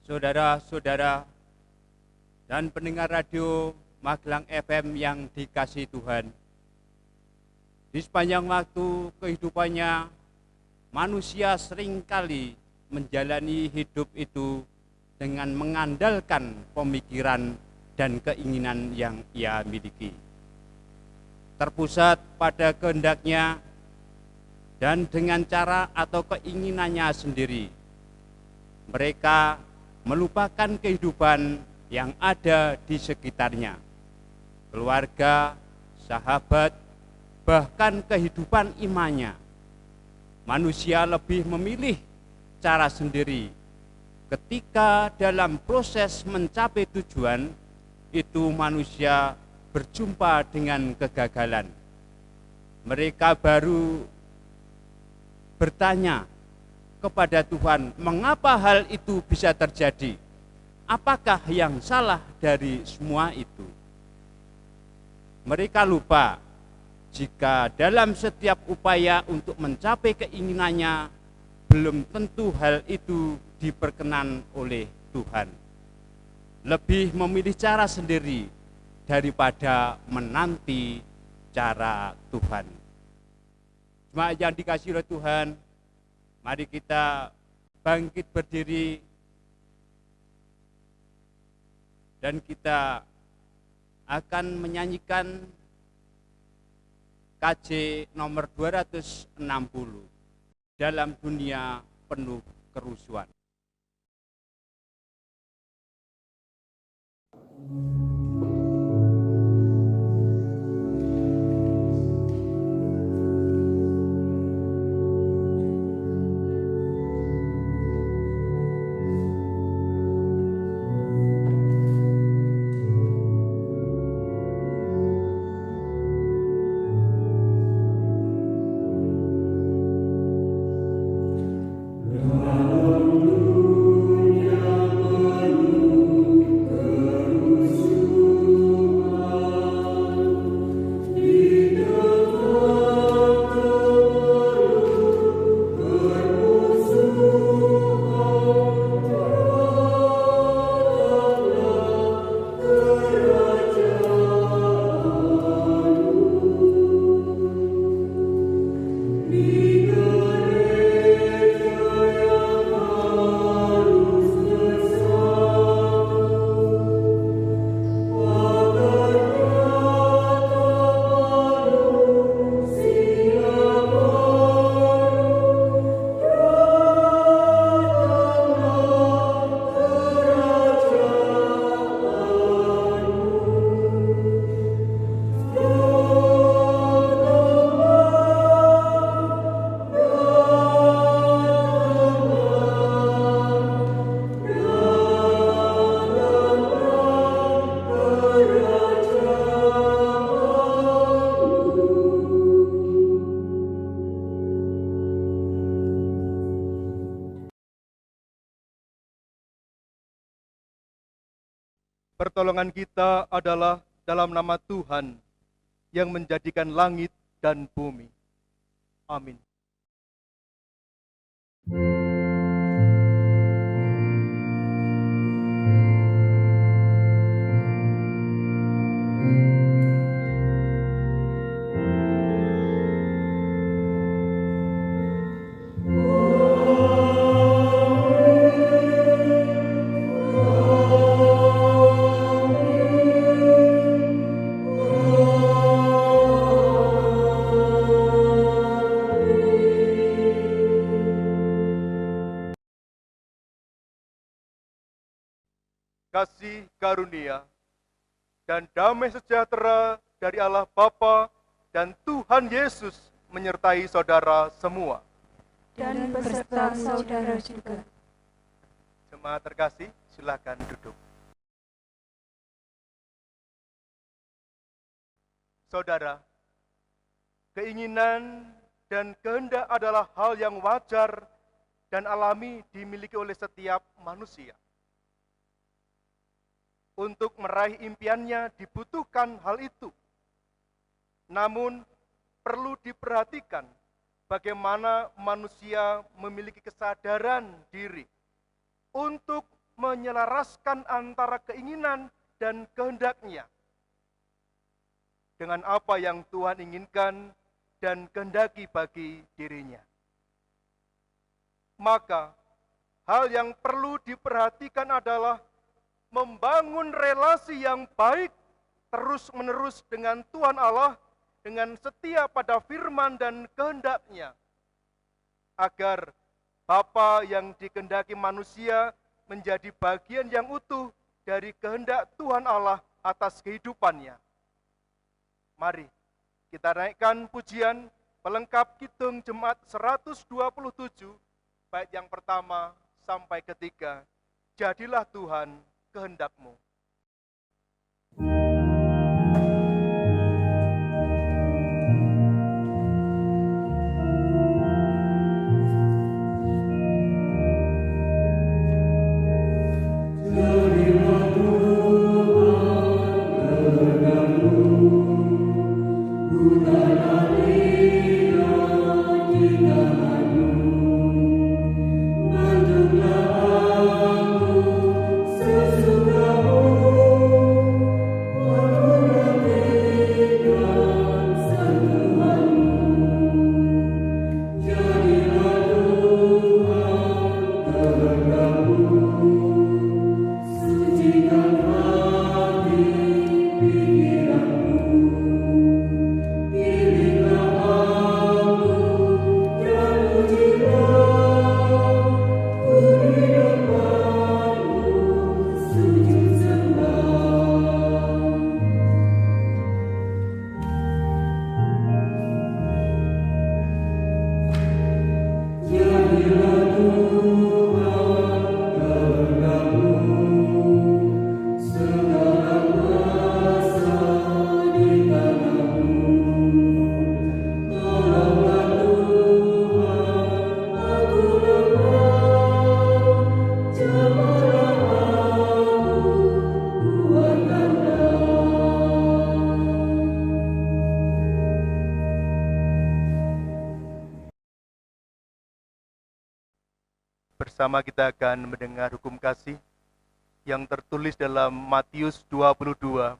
saudara-saudara dan pendengar radio Magelang FM yang dikasihi Tuhan. Di sepanjang waktu kehidupannya, manusia seringkali menjalani hidup itu dengan mengandalkan pemikiran dan keinginan yang ia miliki. Terpusat pada kehendaknya dan dengan cara atau keinginannya sendiri, mereka melupakan kehidupan yang ada di sekitarnya, keluarga, sahabat, bahkan kehidupan imannya. Manusia lebih memilih cara sendiri. Ketika dalam proses mencapai tujuan, itu manusia berjumpa dengan kegagalan. Mereka baru bertanya kepada Tuhan, mengapa hal itu bisa terjadi? Apakah yang salah dari semua itu? Mereka lupa jika dalam setiap upaya untuk mencapai keinginannya, belum tentu hal itu diperkenan oleh Tuhan. Lebih memilih cara sendiri daripada menanti cara Tuhan. Jemaat yang dikasihi oleh Tuhan, mari kita bangkit berdiri dan kita akan menyanyikan KJ nomor 260, Dalam Dunia Penuh Kerusuhan. Pertolongan kita adalah dalam nama Tuhan yang menjadikan langit dan bumi. Amin. Kasih karunia dan damai sejahtera dari Allah Bapa dan Tuhan Yesus menyertai saudara semua. Dan beserta saudara juga. Jemaat terkasih, silakan duduk. Saudara, keinginan dan kehendak adalah hal yang wajar dan alami dimiliki oleh setiap manusia. Untuk meraih impiannya dibutuhkan hal itu. Namun perlu diperhatikan bagaimana manusia memiliki kesadaran diri untuk menyelaraskan antara keinginan dan kehendaknya dengan apa yang Tuhan inginkan dan kehendaki bagi dirinya. Maka, hal yang perlu diperhatikan adalah membangun relasi yang baik terus-menerus dengan Tuhan Allah, dengan setia pada firman dan kehendaknya, agar Bapa yang dikehendaki manusia menjadi bagian yang utuh dari kehendak Tuhan Allah atas kehidupannya. Mari kita naikkan pujian pelengkap Kidung Jemaat 127, bait yang pertama sampai ketiga. Jadilah Tuhan kehendak-Mu. Bersama kita akan mendengar hukum kasih yang tertulis dalam Matius 22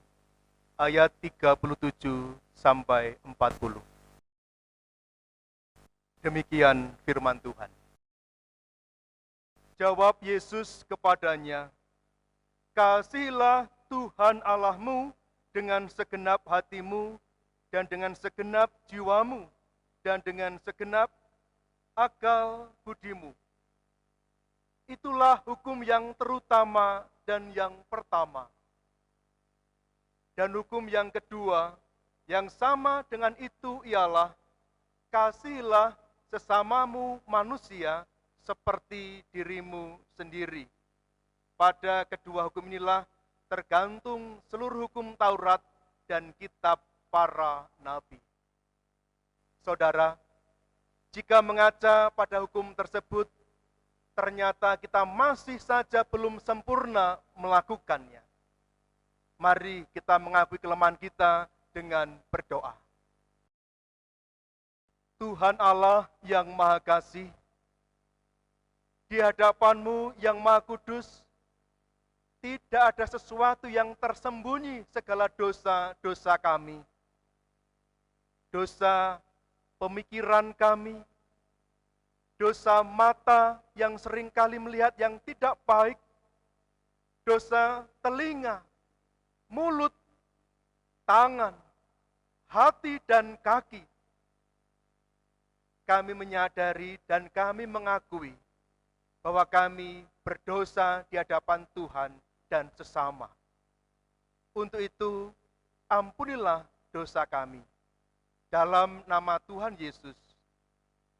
ayat 37 sampai 40. Demikian firman Tuhan. Jawab Yesus kepadanya, "Kasihilah Tuhan Allahmu dengan segenap hatimu dan dengan segenap jiwamu dan dengan segenap akal budimu. Itulah hukum yang terutama dan yang pertama. Dan hukum yang kedua, yang sama dengan itu ialah, kasihilah sesamamu manusia seperti dirimu sendiri. Pada kedua hukum inilah tergantung seluruh hukum Taurat dan kitab para nabi." Saudara, jika mengaca pada hukum tersebut, ternyata kita masih saja belum sempurna melakukannya. Mari kita mengakui kelemahan kita dengan berdoa. Tuhan Allah yang Maha Kasih, di hadapan-Mu yang Maha Kudus, tidak ada sesuatu yang tersembunyi segala dosa-dosa kami. Dosa pemikiran kami, dosa mata yang seringkali melihat yang tidak baik, dosa telinga, mulut, tangan, hati, dan kaki. Kami menyadari dan kami mengakui bahwa kami berdosa di hadapan Tuhan dan sesama. Untuk itu, ampunilah dosa kami. Dalam nama Tuhan Yesus.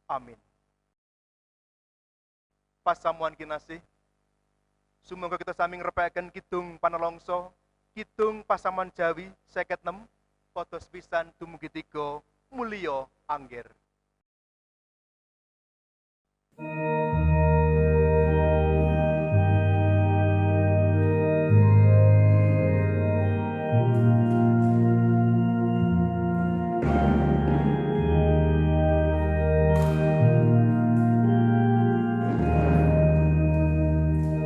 Amin. Pasamuan kinasih, sumangga kita sami ngrepekaken kidung panalongso, kidung pasaman Jawi 56, podos pisan dumugi 3 mulya angger.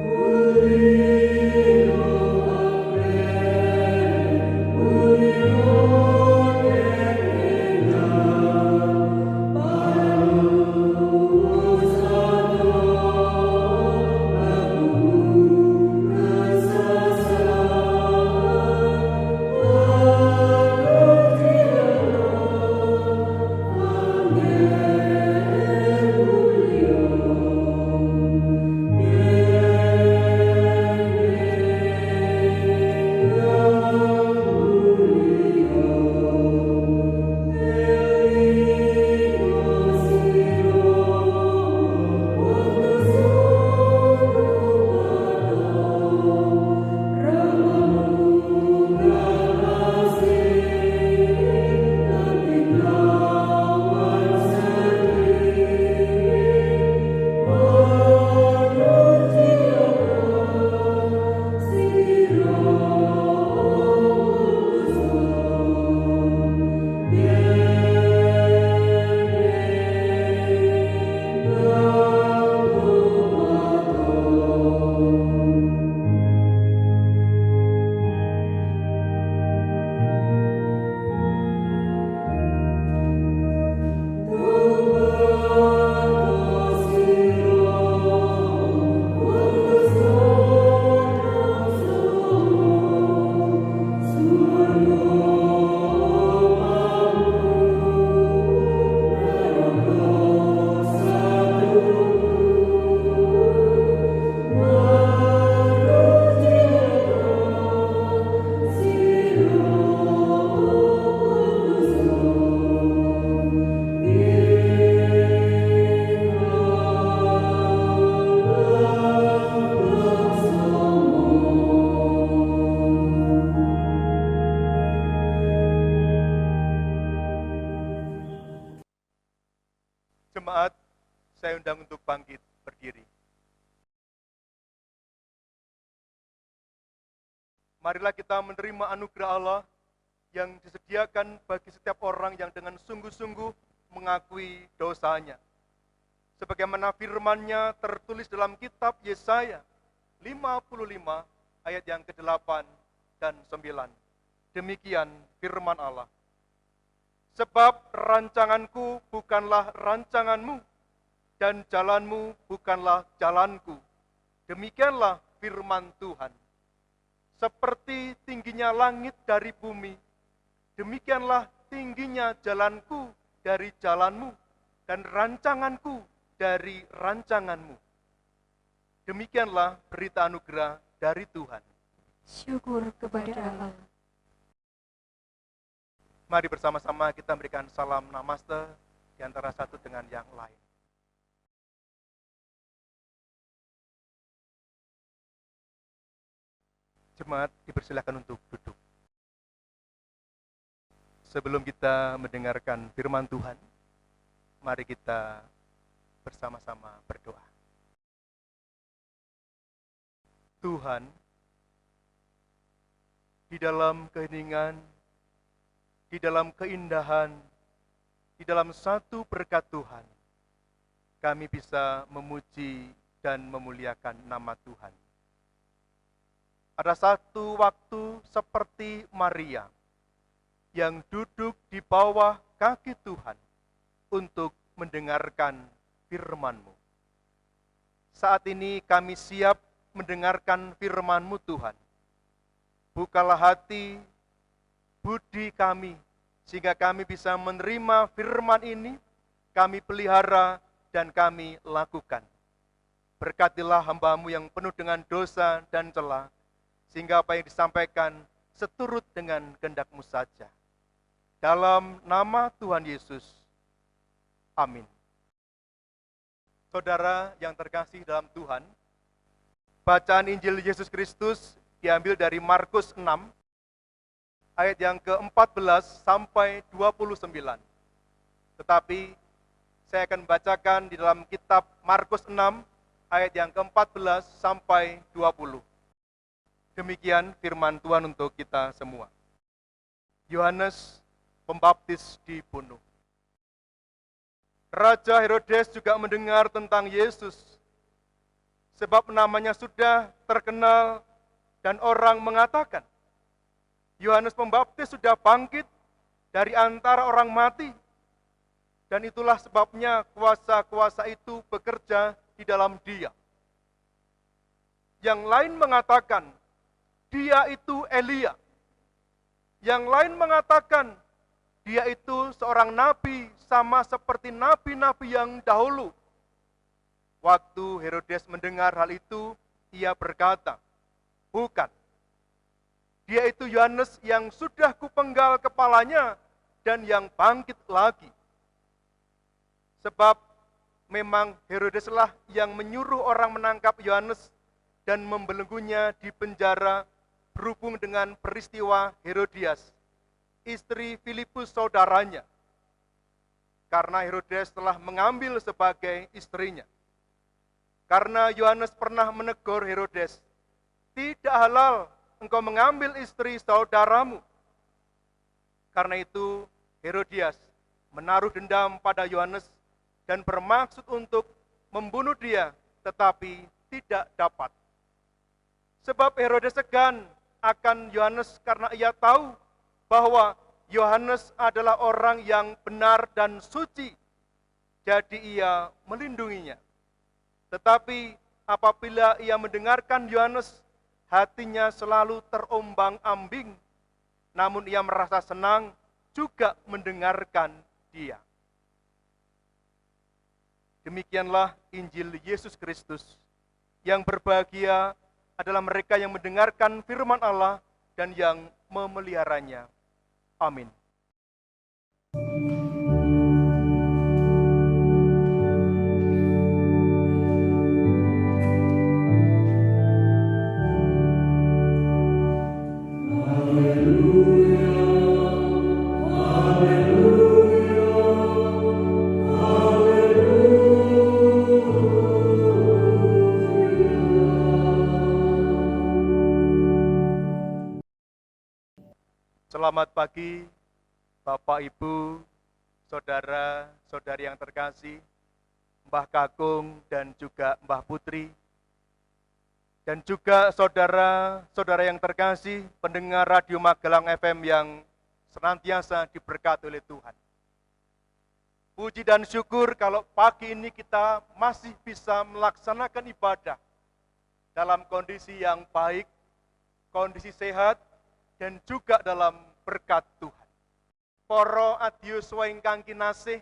Holy Marilah kita menerima anugerah Allah yang disediakan bagi setiap orang yang dengan sungguh-sungguh mengakui dosanya. Sebagaimana firman-Nya tertulis dalam kitab Yesaya 55 ayat yang ke-8 dan 9. Demikian firman Allah. Sebab rancanganku bukanlah rancanganmu, dan jalanmu bukanlah jalanku. Demikianlah firman Tuhan. Seperti tingginya langit dari bumi, demikianlah tingginya jalanku dari jalanmu, dan rancanganku dari rancanganmu. Demikianlah berita anugerah dari Tuhan. Syukur kepada Allah. Mari bersama-sama kita memberikan salam namaste di antara satu dengan yang lain. Jemaat dipersilakan untuk duduk. Sebelum kita mendengarkan firman Tuhan, mari kita bersama-sama berdoa. Tuhan, di dalam keheningan, di dalam keindahan, di dalam satu berkat Tuhan, kami bisa memuji dan memuliakan nama Tuhan. Ada satu waktu seperti Maria yang duduk di bawah kaki Tuhan untuk mendengarkan firman-Mu. Saat ini kami siap mendengarkan firman-Mu Tuhan. Bukalah hati, budi kami, sehingga kami bisa menerima firman ini, kami pelihara dan kami lakukan. Berkatilah hamba-Mu yang penuh dengan dosa dan celah, sehingga apa yang disampaikan seturut dengan kehendak-Mu saja. Dalam nama Tuhan Yesus, amin. Saudara yang terkasih dalam Tuhan, bacaan Injil Yesus Kristus diambil dari Markus 6, ayat yang ke-14 sampai 29. Tetapi saya akan membacakan di dalam kitab Markus 6, ayat yang ke-14 sampai 20. Demikian firman Tuhan untuk kita semua. Yohanes Pembaptis dibunuh. Raja Herodes juga mendengar tentang Yesus, sebab namanya sudah terkenal dan orang mengatakan, Yohanes Pembaptis sudah bangkit dari antara orang mati, dan itulah sebabnya kuasa-kuasa itu bekerja di dalam dia. Yang lain mengatakan, dia itu Elia. Yang lain mengatakan, dia itu seorang nabi sama seperti nabi-nabi yang dahulu. Waktu Herodes mendengar hal itu, ia berkata, bukan. Dia itu Yohanes yang sudah kupenggal kepalanya dan yang bangkit lagi. Sebab memang Herodeslah yang menyuruh orang menangkap Yohanes dan membelenggunya di penjara berhubung dengan peristiwa Herodias, istri Filipus saudaranya. Karena Herodes telah mengambil sebagai istrinya. Karena Yohanes pernah menegur Herodes, tidak halal engkau mengambil istri saudaramu. Karena itu Herodias menaruh dendam pada Yohanes dan bermaksud untuk membunuh dia, tetapi tidak dapat. Sebab Herodes segan akan Yohanes karena ia tahu bahwa Yohanes adalah orang yang benar dan suci, jadi ia melindunginya. Tetapi apabila ia mendengarkan Yohanes, hatinya selalu terombang-ambing, namun ia merasa senang juga mendengarkan dia. Demikianlah Injil Yesus Kristus. Yang berbahagia adalah mereka yang mendengarkan firman Allah dan yang memeliharanya. Amin. Selamat pagi, Bapak, Ibu, saudara-saudari yang terkasih, Mbah Kakung dan juga Mbah Putri, dan juga saudara-saudara yang terkasih, pendengar Radio Magelang FM yang senantiasa diberkati oleh Tuhan. Puji dan syukur kalau pagi ini kita masih bisa melaksanakan ibadah dalam kondisi yang baik, kondisi sehat, dan juga dalam berkat Tuhan. Para adiyuswa ingkang kinasih,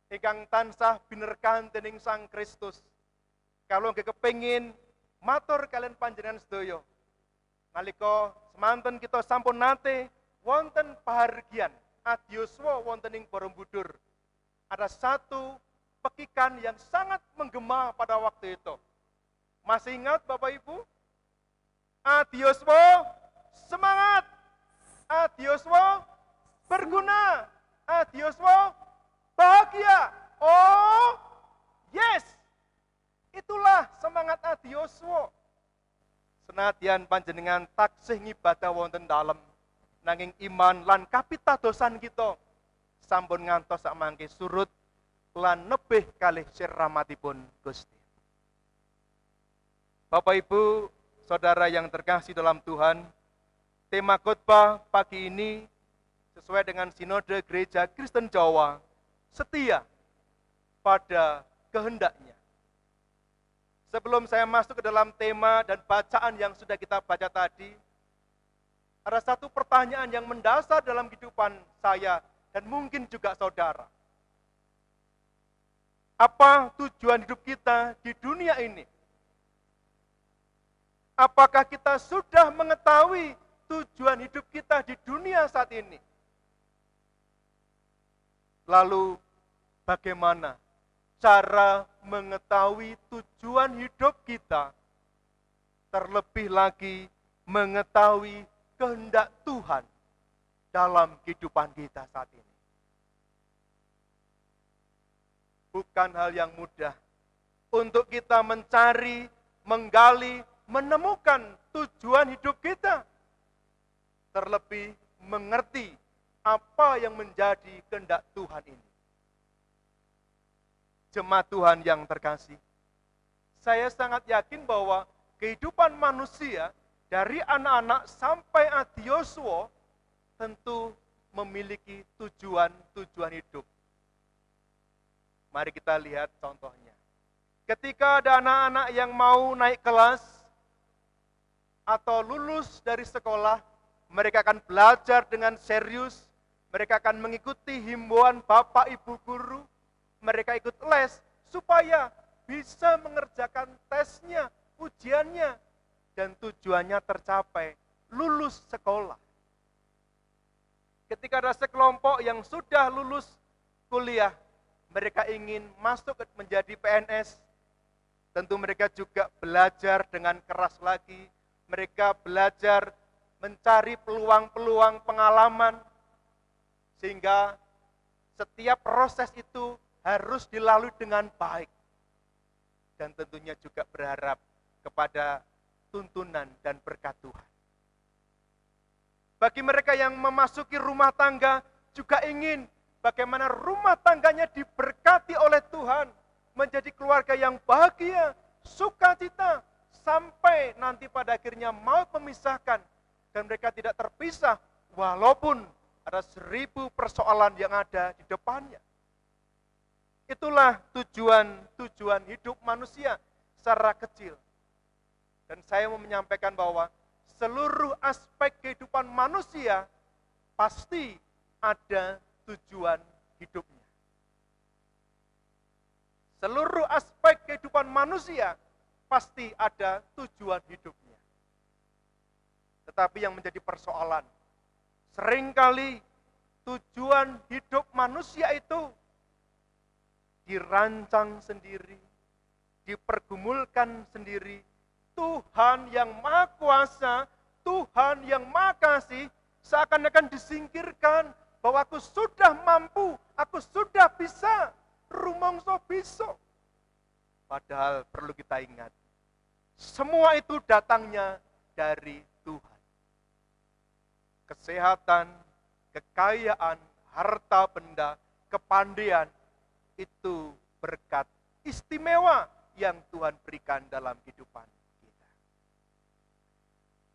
ingkang tansah binerkahan dening Sang Kristus, kalau nggih kepengin matur kalian panjenengan sedaya, nalika semanten kita sampun nate wonten pahargyan adiyuswa wonten ing Borobudur, ada satu pekikan yang sangat menggema pada waktu itu. Masih ingat Bapak Ibu? Adiyuswa semangat, adiyuswa berguna, adiyuswa bahagia. Oh, yes. Itulah semangat adiyuswa. Senadyan panjenengan taksih ngibadah wonten dalem, nanging iman lan kapitadosan kita sampun ngantos samangke surut lan nebih kalih sir rahmatipun Gusti. Bapak Ibu, saudara yang terkasih dalam Tuhan, tema khotbah pagi ini sesuai dengan Sinode Gereja Kristen Jawa, setia pada kehendaknya. Sebelum saya masuk ke dalam tema dan bacaan yang sudah kita baca tadi, ada satu pertanyaan yang mendasar dalam kehidupan saya dan mungkin juga saudara. Apa tujuan hidup kita di dunia ini? Apakah kita sudah mengetahui tujuan hidup kita di dunia saat ini? Lalu bagaimana cara mengetahui tujuan hidup kita? Terlebih lagi mengetahui kehendak Tuhan dalam kehidupan kita saat ini. Bukan hal yang mudah untuk kita mencari, menggali, menemukan tujuan hidup kita. Terlebih mengerti apa yang menjadi kehendak Tuhan ini. Jemaat Tuhan yang terkasih, saya sangat yakin bahwa kehidupan manusia dari anak-anak sampai adiyoswa tentu memiliki tujuan hidup. Mari kita lihat contohnya. Ketika ada anak-anak yang mau naik kelas atau lulus dari sekolah, mereka akan belajar dengan serius, mereka akan mengikuti himbauan Bapak Ibu guru, mereka ikut les supaya bisa mengerjakan tesnya, ujiannya, dan tujuannya tercapai, lulus sekolah. Ketika ada sekelompok yang sudah lulus kuliah, mereka ingin masuk menjadi PNS, tentu mereka juga belajar dengan keras lagi, mereka belajar mencari peluang-peluang pengalaman, sehingga setiap proses itu harus dilalui dengan baik. Dan tentunya juga berharap kepada tuntunan dan berkat Tuhan. Bagi mereka yang memasuki rumah tangga, juga ingin bagaimana rumah tangganya diberkati oleh Tuhan, menjadi keluarga yang bahagia, sukacita, sampai nanti pada akhirnya maut memisahkan, dan mereka tidak terpisah, walaupun ada 1000 persoalan yang ada di depannya. Itulah tujuan hidup manusia secara kecil. Dan saya mau menyampaikan bahwa seluruh aspek kehidupan manusia pasti ada tujuan hidupnya. Seluruh aspek kehidupan manusia pasti ada tujuan hidupnya. Tetapi yang menjadi persoalan, seringkali tujuan hidup manusia itu dirancang sendiri, dipergumulkan sendiri. Tuhan yang Maha Kuasa, Tuhan yang Maha Kasih, seakan-akan disingkirkan bahwa aku sudah mampu, aku sudah bisa, rumangsa bisa. Padahal perlu kita ingat, semua itu datangnya dari Tuhan. kesehatan, kekayaan, harta benda, kepandaian, itu berkat istimewa yang Tuhan berikan dalam kehidupan kita.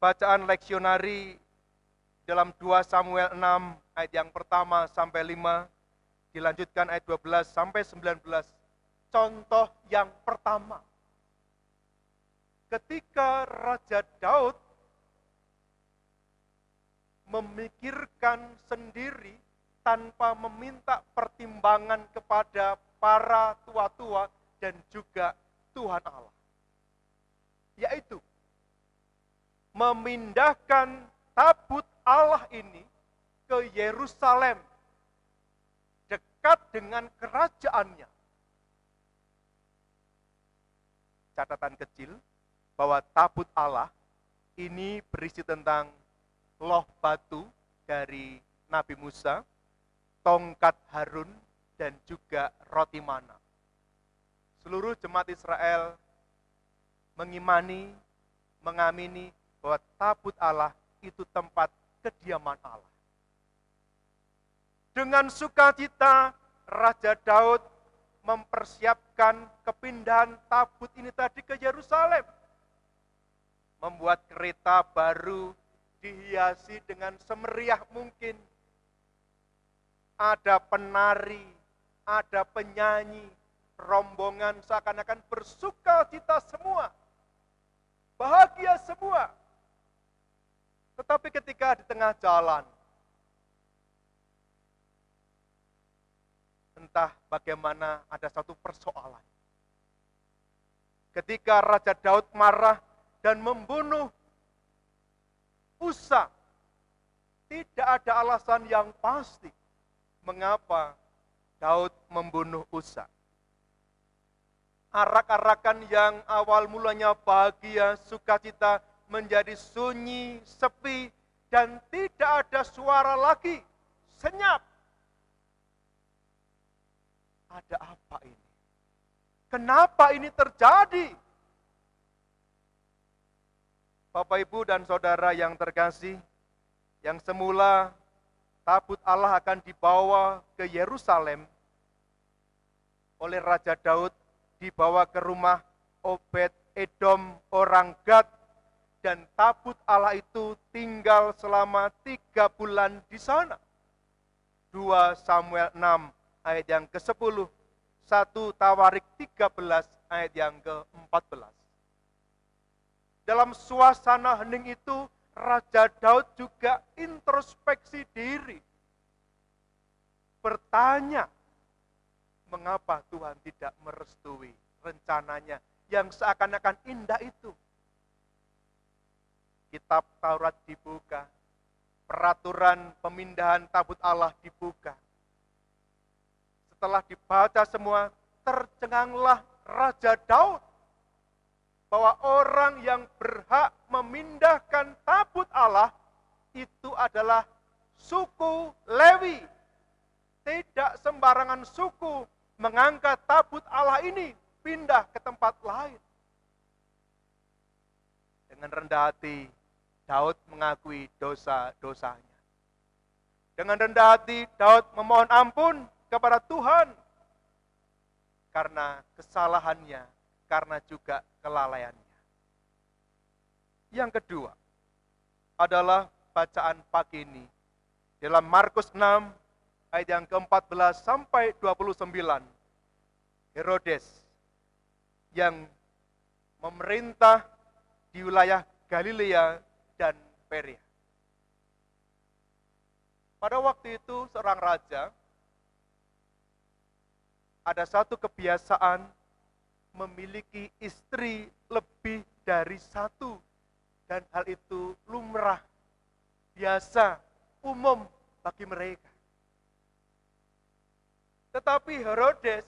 Bacaan leksionari dalam 2 Samuel 6 ayat yang pertama sampai 5, dilanjutkan ayat 12 sampai 19. Contoh yang pertama, ketika Raja Daud memikirkan sendiri tanpa meminta pertimbangan kepada para tua-tua dan juga Tuhan Allah, yaitu memindahkan tabut Allah ini ke Yerusalem, dekat dengan kerajaannya. Catatan kecil bahwa tabut Allah ini berisi tentang loh batu dari Nabi Musa, tongkat Harun, dan juga roti mana. Seluruh jemaat Israel mengamini bahwa tabut Allah itu tempat kediaman Allah. Dengan sukacita, Raja Daud mempersiapkan kepindahan tabut ini tadi ke Yerusalem. Membuat kereta baru dihiasi dengan semeriah mungkin. Ada penari, ada penyanyi, rombongan seakan-akan bersukacita semua. Bahagia semua. Tetapi ketika di tengah jalan, entah bagaimana ada satu persoalan. Ketika Raja Daud marah dan membunuh Usa, tidak ada alasan yang pasti mengapa Daud membunuh Usa. Arak-arakan yang awal mulanya bahagia, sukacita, menjadi sunyi, sepi, dan tidak ada suara lagi, senyap. Ada apa ini? Kenapa ini terjadi? Bapak, Ibu, dan Saudara yang terkasih, yang semula tabut Allah akan dibawa ke Yerusalem oleh Raja Daud, dibawa ke rumah Obed Edom orang Gad, dan tabut Allah itu tinggal selama 3 bulan di sana. 2 Samuel 6 ayat yang ke-10, 1 Tawarik 13 ayat yang ke-14. Dalam suasana hening itu, Raja Daud juga introspeksi diri. Bertanya, mengapa Tuhan tidak merestui rencananya yang seakan-akan indah itu? Kitab Taurat dibuka, peraturan pemindahan tabut Allah dibuka. Setelah dibaca semua, tercenganglah Raja Daud bahwa orang yang berhak memindahkan tabut Allah itu adalah suku Lewi. Tidak sembarangan suku mengangkat tabut Allah ini pindah ke tempat lain. Dengan rendah hati, Daud mengakui dosa-dosanya. Dengan rendah hati, Daud memohon ampun kepada Tuhan karena kesalahannya, karena juga kelalaiannya. Yang kedua adalah bacaan pagi ini dalam Markus 6 ayat yang ke-14 sampai 29. Herodes yang memerintah di wilayah Galilea dan Perea. Pada waktu itu seorang raja ada satu kebiasaan memiliki istri lebih dari satu, dan hal itu lumrah, biasa, umum bagi mereka. Tetapi Herodes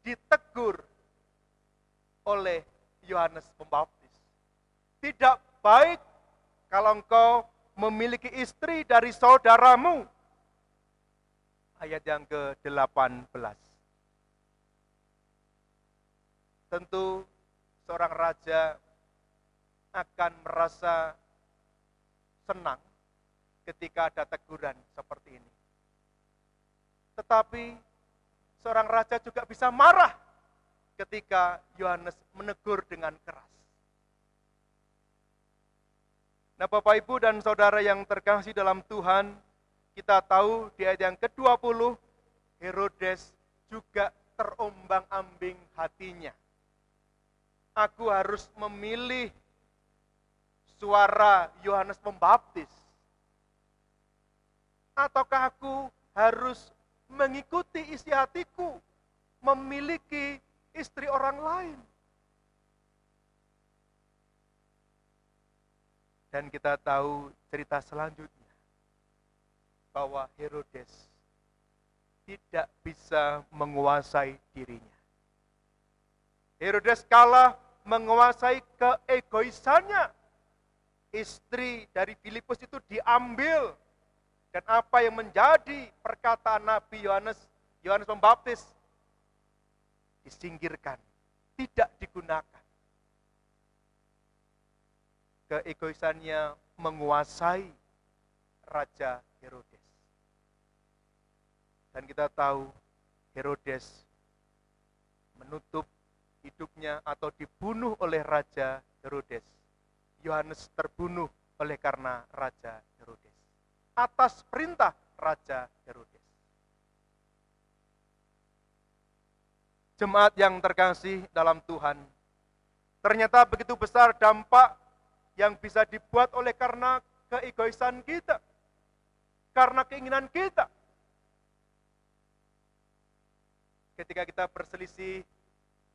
ditegur oleh Yohanes Pembaptis. Tidak baik kalau engkau memiliki istri dari saudaramu. Ayat yang ke-18. Tentu seorang raja akan merasa senang ketika ada teguran seperti ini. Tetapi seorang raja juga bisa marah ketika Yohanes menegur dengan keras. Nah, Bapak Ibu dan Saudara yang terkasih dalam Tuhan, kita tahu di ayat yang ke-20, Herodes juga terombang-ambing hatinya. Aku harus memilih suara Yohanes Pembaptis, ataukah aku harus mengikuti isi hatiku, memiliki istri orang lain? Dan kita tahu cerita selanjutnya, bahwa Herodes tidak bisa menguasai dirinya. Herodes kalah menguasai keegoisannya. Istri dari Filipus itu diambil. Dan apa yang menjadi perkataan Nabi Yohanes Pembaptis disingkirkan, tidak digunakan. Keegoisannya menguasai Raja Herodes. Dan kita tahu Herodes menutup hidupnya atau dibunuh oleh Raja Herodes. Yohanes terbunuh oleh karena Raja Herodes. Atas perintah Raja Herodes. Jemaat yang terkasih dalam Tuhan, ternyata begitu besar dampak yang bisa dibuat oleh karena keegoisan kita, karena keinginan kita. Ketika kita berselisih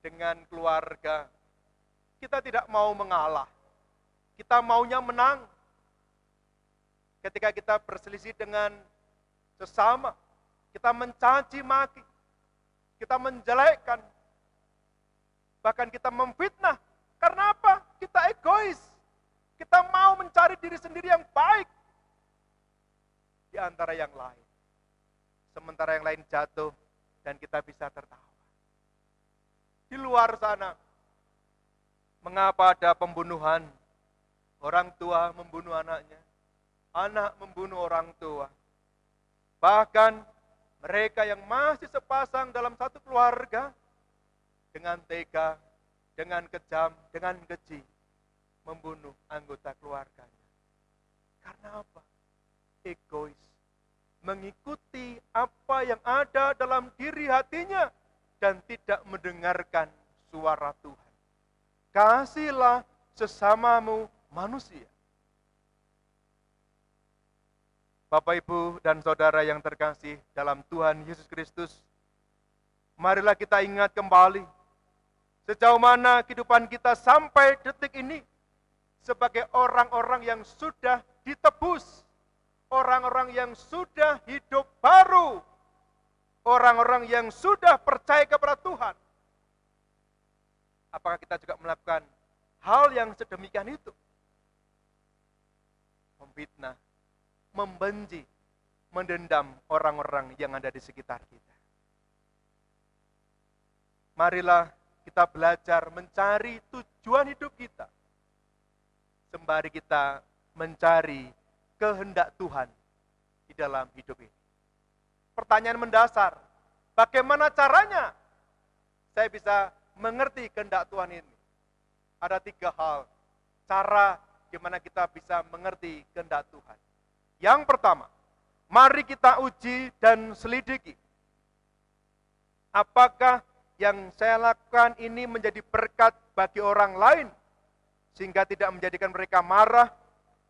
dengan keluarga, kita tidak mau mengalah, kita maunya menang. Ketika kita berselisih dengan sesama, kita mencaci maki, kita menjelekkan, bahkan kita memfitnah. Karena apa? Kita egois. Kita mau mencari diri sendiri yang baik di antara yang lain. Sementara yang lain jatuh dan kita bisa tertawa. Di luar sana, mengapa ada pembunuhan? Orang tua membunuh anaknya, anak membunuh orang tua. Bahkan mereka yang masih sepasang dalam satu keluarga, dengan tega, dengan kejam, dengan keji, membunuh anggota keluarganya. Karena apa? Egois. Mengikuti apa yang ada dalam diri hatinya dan tidak mendengarkan suara Tuhan. Kasihilah sesamamu manusia. Bapak, Ibu, dan Saudara yang terkasih dalam Tuhan Yesus Kristus, marilah kita ingat kembali sejauh mana kehidupan kita sampai detik ini sebagai orang-orang yang sudah ditebus, orang-orang yang sudah hidup baru, orang-orang yang sudah percaya kepada Tuhan. Apakah kita juga melakukan hal yang sedemikian itu? Memfitnah, membenci, mendendam orang-orang yang ada di sekitar kita. Marilah kita belajar mencari tujuan hidup kita, sembari kita mencari kehendak Tuhan di dalam hidup ini. Pertanyaan mendasar, bagaimana caranya saya bisa mengerti kehendak Tuhan ini? Ada 3 hal, cara di mana kita bisa mengerti kehendak Tuhan. Yang pertama, mari kita uji dan selidiki. Apakah yang saya lakukan ini menjadi berkat bagi orang lain, sehingga tidak menjadikan mereka marah,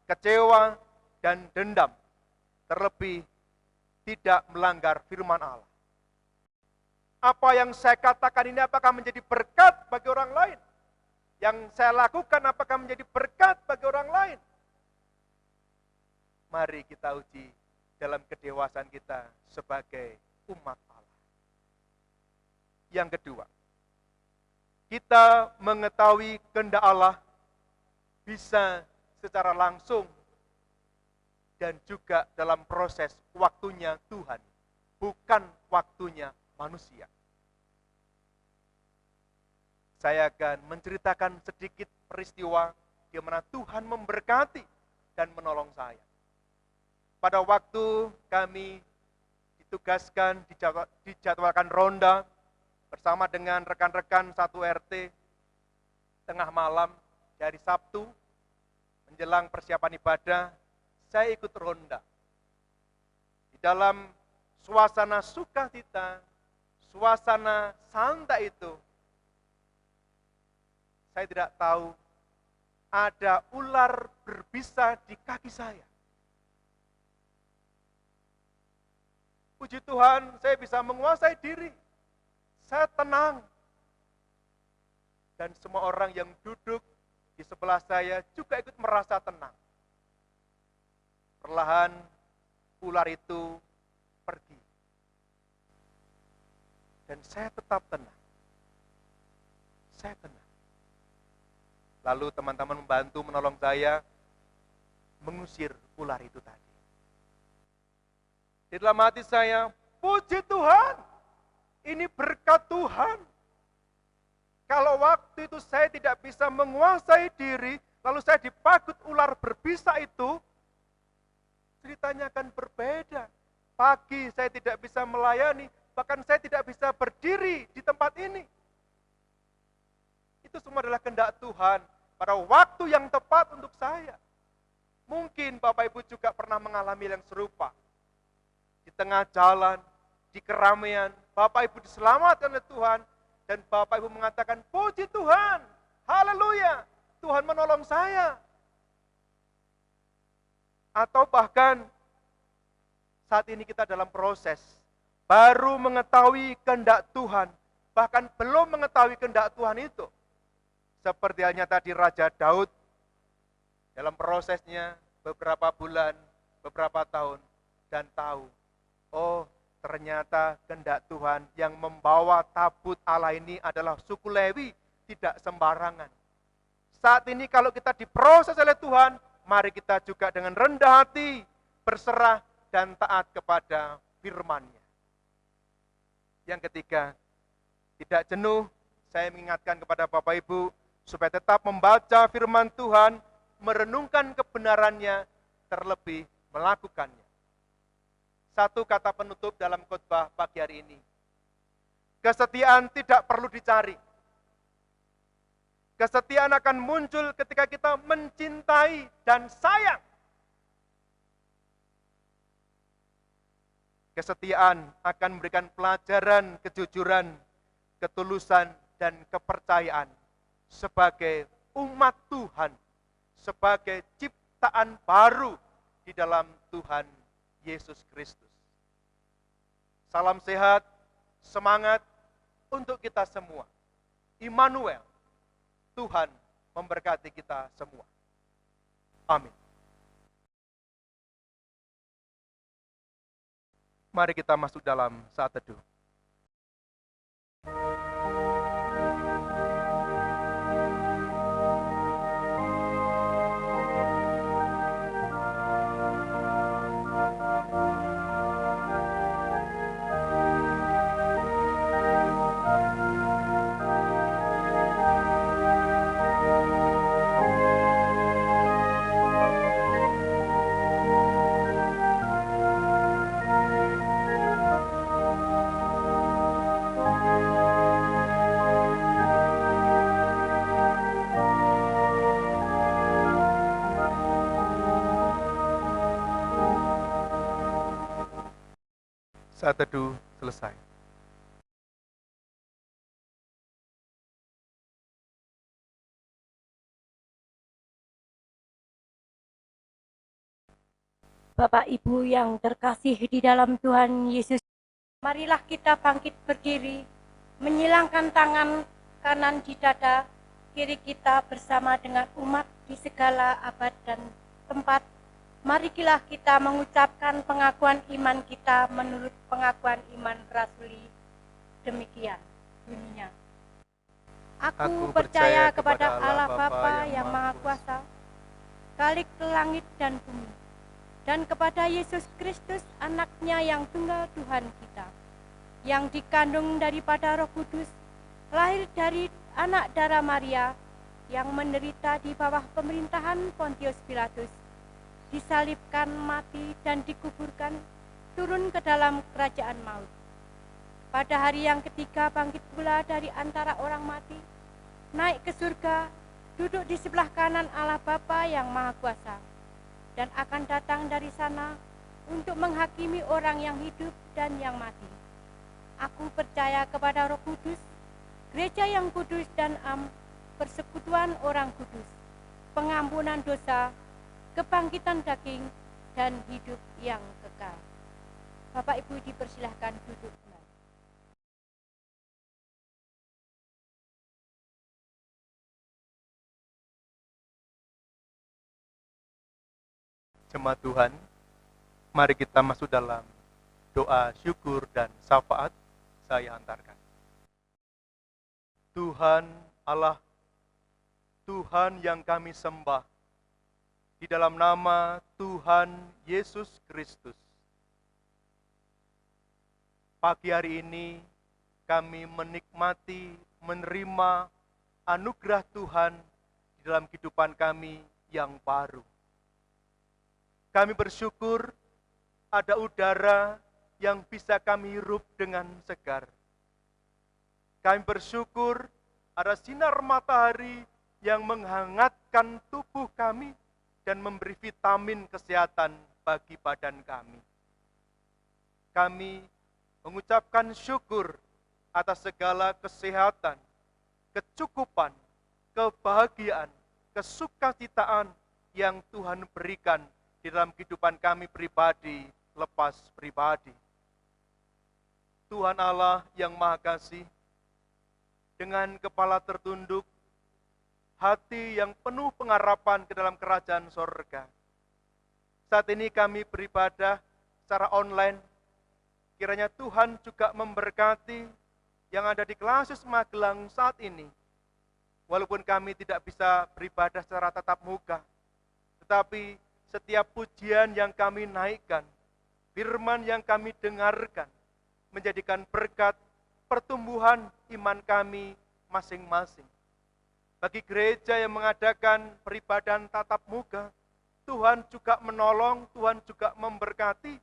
kecewa, dan dendam. Terlebih, tidak melanggar firman Allah. Apa yang saya katakan ini apakah menjadi berkat bagi orang lain? Yang saya lakukan apakah menjadi berkat bagi orang lain? Mari kita uji dalam kedewasaan kita sebagai umat Allah. Yang kedua, kita mengetahui kehendak Allah bisa secara langsung dan juga dalam proses waktunya Tuhan, bukan waktunya manusia. Saya akan menceritakan sedikit peristiwa di mana Tuhan memberkati dan menolong saya. pada waktu kami ditugaskan, dijadwalkan ronda bersama dengan rekan-rekan satu RT tengah malam dari Sabtu menjelang persiapan ibadah, saya ikut ronda. Di dalam suasana sukacita, suasana santai itu, saya tidak tahu ada ular berbisa di kaki saya. Puji Tuhan, saya bisa menguasai diri. Saya tenang. Dan semua orang yang duduk di sebelah saya juga ikut merasa tenang. Perlahan ular itu pergi. Dan saya tetap tenang. Saya tenang. Lalu teman-teman membantu menolong saya mengusir ular itu tadi. Di dalam hati saya, puji Tuhan, ini berkat Tuhan. Kalau waktu itu saya tidak bisa menguasai diri, lalu saya dipagut ular berbisa itu, ceritanya akan berbeda. Pagi saya tidak bisa melayani, bahkan saya tidak bisa berdiri di tempat ini. Itu semua adalah kehendak Tuhan pada waktu yang tepat untuk saya. Mungkin Bapak Ibu juga pernah mengalami yang serupa. Di tengah jalan, di keramaian, Bapak Ibu diselamatkan oleh Tuhan, dan Bapak Ibu mengatakan, puji Tuhan, haleluya, Tuhan menolong saya. Atau bahkan saat ini kita dalam proses, baru mengetahui kehendak Tuhan, bahkan belum mengetahui kehendak Tuhan itu. Seperti halnya tadi Raja Daud, dalam prosesnya beberapa bulan, beberapa tahun, dan tahu, oh ternyata kehendak Tuhan yang membawa tabut Allah ini adalah suku Lewi, tidak sembarangan. Saat ini kalau kita diproses oleh Tuhan, mari kita juga dengan rendah hati, berserah dan taat kepada firman-Nya. Yang ketiga, tidak jenuh, saya mengingatkan kepada Bapak Ibu, supaya tetap membaca firman Tuhan, merenungkan kebenarannya, terlebih melakukannya. Satu kata penutup dalam khotbah pagi hari ini. Kesetiaan tidak perlu dicari. Kesetiaan akan muncul ketika kita mencintai dan sayang. Kesetiaan akan memberikan pelajaran kejujuran, ketulusan, dan kepercayaan sebagai umat Tuhan, sebagai ciptaan baru di dalam Tuhan Yesus Kristus. Salam sehat, semangat untuk kita semua. Immanuel, Tuhan memberkati kita semua. Amin. Mari kita masuk dalam saat teduh. Saat teduh selesai. Bapak Ibu yang terkasih di dalam Tuhan Yesus, marilah kita bangkit berdiri, menyilangkan tangan kanan di dada, kiri kita bersama dengan umat di segala abad dan tempat. Marilah kita mengucapkan pengakuan iman kita menurut pengakuan iman rasuli. Demikian bunyinya. Aku percaya kepada Allah Bapa yang Maha Kuasa, Khalik langit dan bumi, dan kepada Yesus Kristus anaknya yang tunggal Tuhan kita, yang dikandung daripada Roh Kudus, lahir dari anak darah Maria, yang menderita di bawah pemerintahan Pontius Pilatus, disalibkan, mati, dan dikuburkan, turun ke dalam kerajaan maut. Pada hari yang ketiga bangkit pula dari antara orang mati, naik ke surga, duduk di sebelah kanan Allah Bapa yang Maha Kuasa, dan akan datang dari sana untuk menghakimi orang yang hidup dan yang mati. Aku percaya kepada Roh Kudus, gereja yang kudus dan persekutuan orang kudus, pengampunan dosa, kebangkitan daging, dan hidup yang kekal. Bapak Ibu dipersilahkan duduk kembali. Jemaat Tuhan, mari kita masuk dalam doa syukur dan syafaat. Saya antarkan. Tuhan Allah, Tuhan yang kami sembah, di dalam nama Tuhan Yesus Kristus, pagi hari ini kami menikmati, menerima anugerah Tuhan di dalam kehidupan kami yang baru. Kami bersyukur ada udara yang bisa kami hirup dengan segar. Kami bersyukur ada sinar matahari yang menghangatkan tubuh kami dan memberi vitamin kesehatan bagi badan kami. Kami mengucapkan syukur atas segala kesehatan, kecukupan, kebahagiaan, kesukacitaan yang Tuhan berikan di dalam kehidupan kami pribadi lepas pribadi. Tuhan Allah yang Maha Kasih, dengan kepala tertunduk, hati yang penuh pengharapan ke dalam kerajaan sorga. Saat ini kami beribadah secara online. Kiranya Tuhan juga memberkati yang ada di Klasius Magelang saat ini. Walaupun kami tidak bisa beribadah secara tatap muka, tetapi setiap pujian yang kami naikkan, firman yang kami dengarkan, menjadikan berkat pertumbuhan iman kami masing-masing. Bagi gereja yang mengadakan peribadahan tatap muka, Tuhan juga menolong, Tuhan juga memberkati,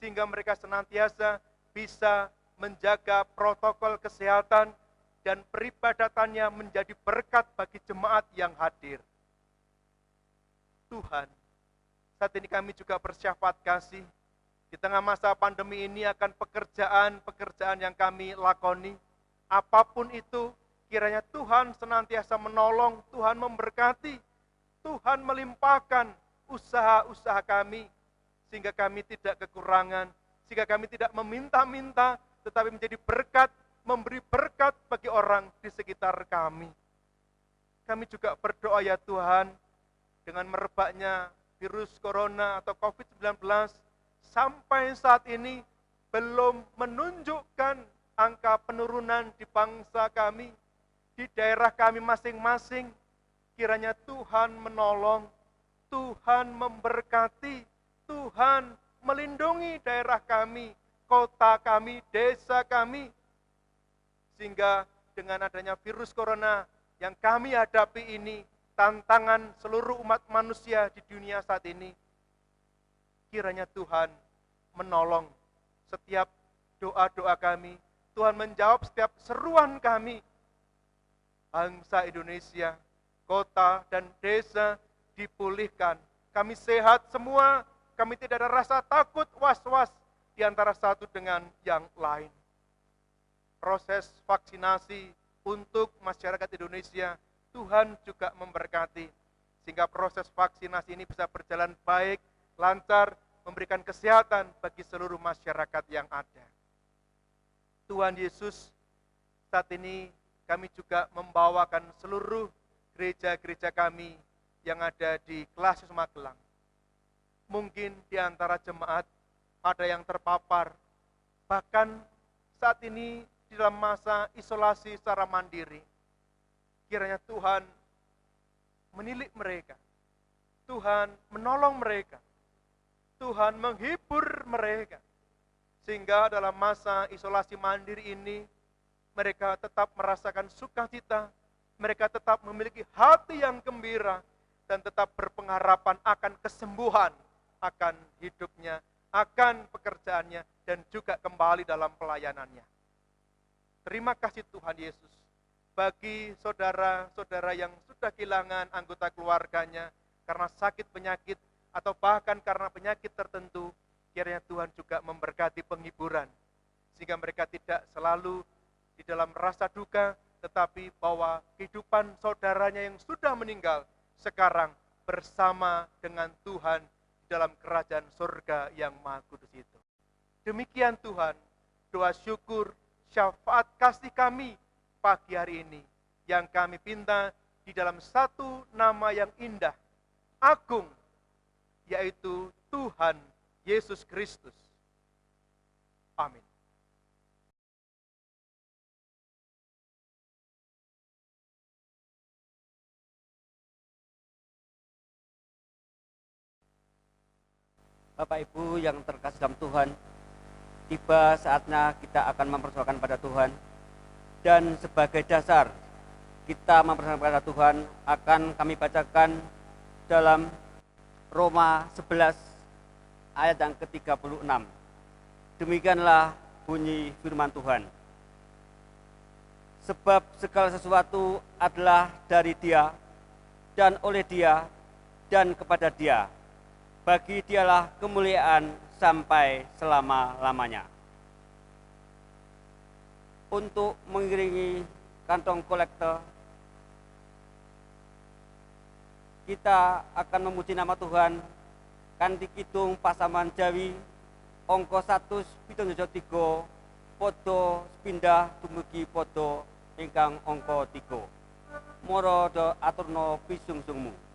sehingga mereka senantiasa bisa menjaga protokol kesehatan dan peribadatannya menjadi berkat bagi jemaat yang hadir. Tuhan, saat ini kami juga bersyafaat kasih, di tengah masa pandemi ini akan pekerjaan-pekerjaan yang kami lakoni, apapun itu, kiranya Tuhan senantiasa menolong, Tuhan memberkati, Tuhan melimpahkan usaha-usaha kami, sehingga kami tidak kekurangan, sehingga kami tidak meminta-minta, tetapi menjadi berkat, memberi berkat bagi orang di sekitar kami. Kami juga berdoa ya Tuhan, dengan merebaknya virus corona atau COVID-19, sampai saat ini belum menunjukkan angka penurunan di bangsa kami, di daerah kami masing-masing. Kiranya Tuhan menolong, Tuhan memberkati, Tuhan melindungi daerah kami, kota kami, desa kami, sehingga dengan adanya virus corona yang kami hadapi ini, tantangan seluruh umat manusia di dunia saat ini, kiranya Tuhan menolong setiap doa-doa kami, Tuhan menjawab setiap seruan kami. Bangsa Indonesia, kota dan desa dipulihkan. Kami sehat semua, kami tidak ada rasa takut, was-was di antara satu dengan yang lain. Proses vaksinasi untuk masyarakat Indonesia, Tuhan juga memberkati, sehingga proses vaksinasi ini bisa berjalan baik, lancar, memberikan kesehatan bagi seluruh masyarakat yang ada. Tuhan Yesus, saat ini kami juga membawakan seluruh gereja-gereja kami yang ada di Klasius Magelang. Mungkin di antara jemaat ada yang terpapar, bahkan saat ini di dalam masa isolasi secara mandiri. Kiranya Tuhan menilik mereka, Tuhan menolong mereka, Tuhan menghibur mereka, sehingga dalam masa isolasi mandiri ini, mereka tetap merasakan sukacita, mereka tetap memiliki hati yang gembira, dan tetap berpengharapan akan kesembuhan akan hidupnya, akan pekerjaannya, dan juga kembali dalam pelayanannya. Terima kasih Tuhan Yesus. Bagi saudara-saudara yang sudah kehilangan anggota keluarganya karena sakit penyakit atau bahkan karena penyakit tertentu, kiranya Tuhan juga memberkati penghiburan, sehingga mereka tidak selalu di dalam rasa duka, tetapi bahwa kehidupan saudaranya yang sudah meninggal sekarang bersama dengan Tuhan di dalam kerajaan surga yang maha kudus itu. Demikian Tuhan, doa syukur, syafaat kasih kami pagi hari ini yang kami pinta di dalam satu nama yang indah, agung, yaitu Tuhan Yesus Kristus. Amin. Bapak Ibu yang terkasih dalam Tuhan, tiba saatnya kita akan mempersembahkan pada Tuhan, dan sebagai dasar kita mempersembahkan pada Tuhan akan kami bacakan dalam Roma 11 ayat yang ke-36. Demikianlah bunyi firman Tuhan. Sebab segala sesuatu adalah dari Dia, dan oleh Dia, dan kepada Dia. Bagi Dialah kemuliaan sampai selama-lamanya. Untuk mengiringi kantong kolektor, kita akan memuji nama Tuhan kanthi kidung pasaman Jawi angka 173 podo sepindah dumugi podo ingkang angka 3. Mara do aturna pisungsungmu.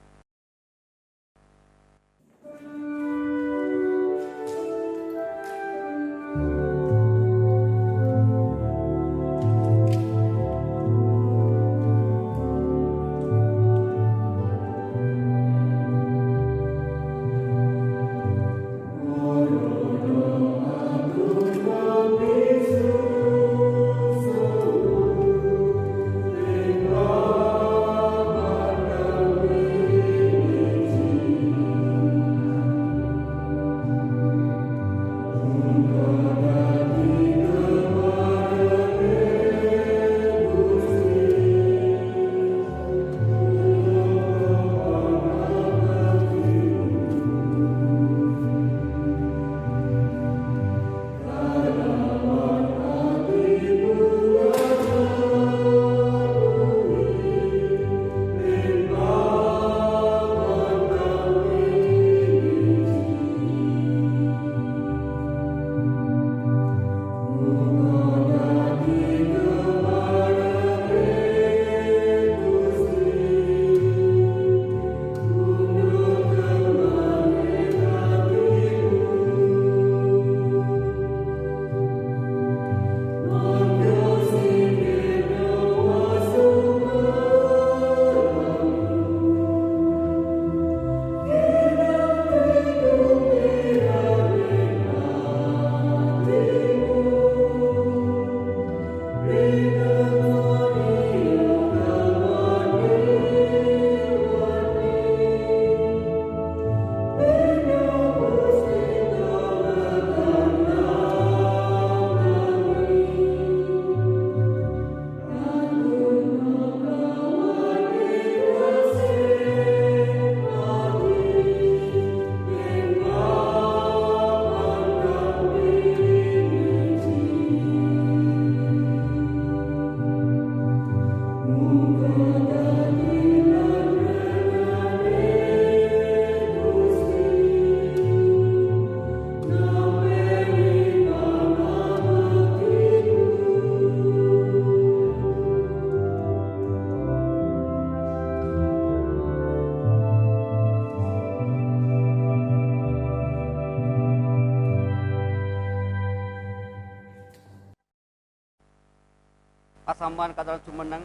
Pasaman kata jumeneng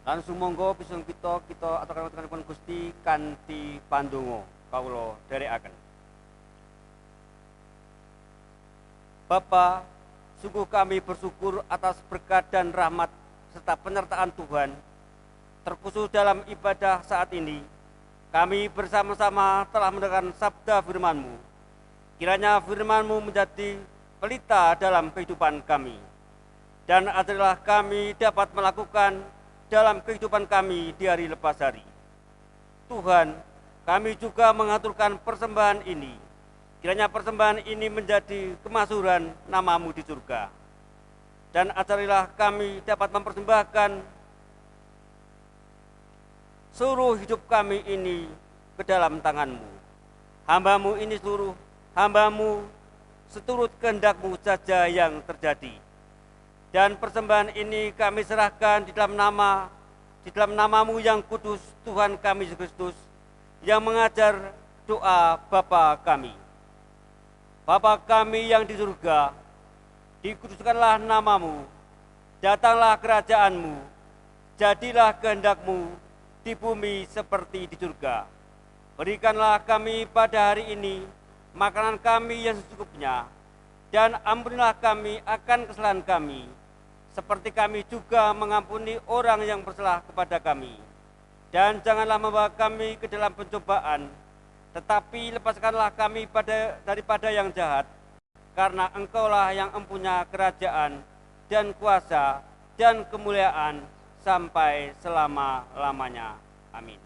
lan sumangga pisung kita aturaken Gusti kanthi pandonga kawula dherekaken. Bapa, sungguh kami bersyukur atas berkat dan rahmat serta penyertaan Tuhan terkhusus dalam ibadah saat ini, kami bersama-sama telah mendengarkan sabda firman-Mu. Kiranya firman-Mu menjadi pelita dalam kehidupan kami. Dan ajarilah kami dapat melakukan dalam kehidupan kami di hari lepas hari. Tuhan, kami juga mengaturkan persembahan ini. Kiranya persembahan ini menjadi kemasyhuran nama-Mu di surga. Dan ajarilah kami dapat mempersembahkan seluruh hidup kami ini ke dalam tangan-Mu. Hamba-Mu ini seluruh hamba-Mu seturut kehendak-Mu saja yang terjadi. Dan persembahan ini kami serahkan di dalam nama-Mu yang kudus, Tuhan kami Yesus Kristus, yang mengajar doa Bapa kami. Bapa kami yang di surga, dikuduskanlah nama-Mu, datanglah kerajaan-Mu, jadilah kehendak-Mu di bumi seperti di surga. Berikanlah kami pada hari ini makanan kami yang secukupnya, dan ampunilah kami akan kesalahan kami, seperti kami juga mengampuni orang yang bersalah kepada kami. Dan janganlah membawa kami ke dalam pencobaan, tetapi lepaskanlah kami daripada yang jahat, karena Engkaulah yang mempunyai kerajaan dan kuasa dan kemuliaan sampai selama-lamanya. Amin.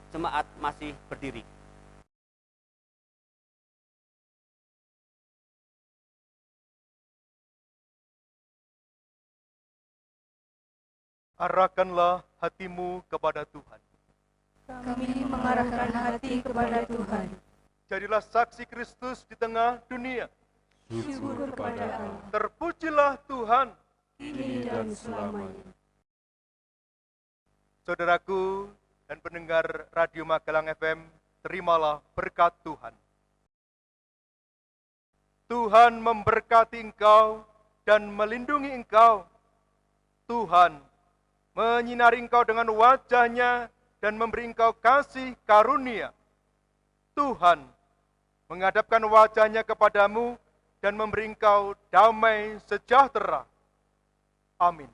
Jemaat masih berdiri. Arahkanlah hatimu kepada Tuhan. Kami mengarahkan hati kepada Tuhan. Jadilah saksi Kristus di tengah dunia. Syukur kepada Allah. Terpujilah Tuhan. Kini dan selamanya. Saudaraku dan pendengar Radio Magelang FM, terimalah berkat Tuhan. Tuhan memberkati engkau dan melindungi engkau. Tuhan menyinari engkau dengan wajah-Nya dan memberi engkau kasih karunia. Tuhan menghadapkan wajah-Nya kepadamu dan memberi engkau damai sejahtera. Amin.